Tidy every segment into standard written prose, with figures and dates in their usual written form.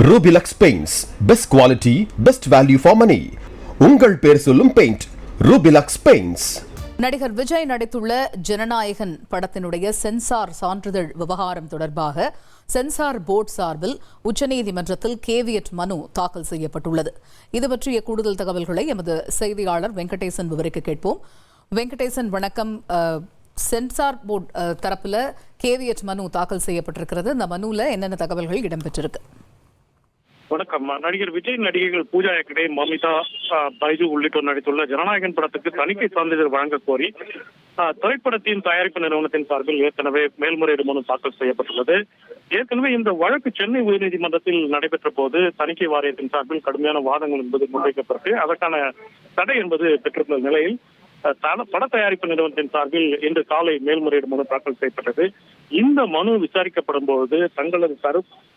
Rubilux Paints, best quality, best value for money. உங்கள் பேர் சொல்லும் பெயிண்ட் Rubilux Paints. நடிகர் விஜய் நடித்துள்ள ஜனநாயகன் படத்தினுடைய சென்சார் சான்றிதழ் விவகாரம் தொடர்பாக சென்சார் போர்டு சார்பில் உச்சநீதிமன்றத்தில் கேவியட் மனு தாக்கல் செய்யப்பட்டுள்ளது. இது பற்றிய கூடுதல் தகவல்களை எமது செய்தியாளர் வெங்கடேசன் விவரிக்க கேட்போம். வெங்கடேசன், வணக்கம். சென்சார் போர்டு தரப்புல கேவியட் மனு தாக்கல் செய்யப்பட்டிருக்கிறது. இந்த மனுவில் என்னென்ன தகவல்கள் இடம்பெற்றிருக்கு? வணக்கம். நடிகர் விஜய், நடிகைகள் பூஜா ஹெக்டே, மமிதா, பைஜு உள்ளிட்டோர் நடித்துள்ள ஜனநாயகன் படத்துக்கு தணிக்கை சான்றிதழ் வழங்க கோரி திரைப்படத்தின் தயாரிப்பு நிறுவனத்தின் சார்பில் ஏற்கனவே மேல்முறையீடு மனு தாக்கல் செய்யப்பட்டுள்ளது. ஏற்கனவே இந்த வழக்கு சென்னை உயர்நீதிமன்றத்தில் நடைபெற்ற போது தணிக்கை வாரியத்தின் சார்பில் கடுமையான வாதங்கள் என்பது முன்வைக்கப்பட்டு அதற்கான தடை என்பது பெற்றிருந்த நிலையில் பட தயாரிப்பு நிறுவனத்தின் சார்பில் இன்று காலை மேல்முறையீடு மனு தாக்கல் செய்யப்பட்டது. இந்த மனு விசாரிக்கப்படும் போது தங்களது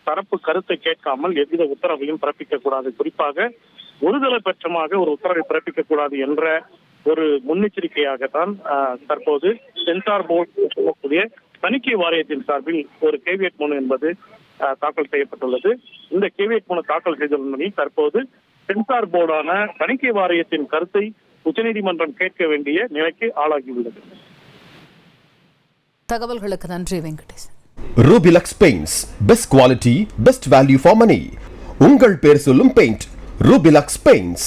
தரப்பு கருத்தை கேட்காமல் எவ்வித உத்தரவையும் பிறப்பிக்க கூடாது, குறிப்பாக ஒருதலைபட்சமாக ஒரு உத்தரவை பிறப்பிக்க கூடாது என்ற ஒரு முன்னெச்சரிக்கையாகத்தான் தற்போது சென்சார் போர்டு சொல்லக்கூடிய தணிக்கை வாரியத்தின் சார்பில் ஒரு கேவியட் மனு என்பது தாக்கல் செய்யப்பட்டுள்ளது. இந்த கேவியட் மனு தாக்கல் செய்துள்ள தற்போது சென்சார் போர்டான தணிக்கை வாரியத்தின் கருத்தை உச்சநீதிமன்றம் கேட்க வேண்டிய நிலைக்கு ஆளாகியுள்ளது. தகவல்களுக்கு நன்றி Venkatesan. Rubilux Paints, best quality, best value for money. உங்கள் பேர் சொல்லும் பெயிண்ட் Rubilux Paints.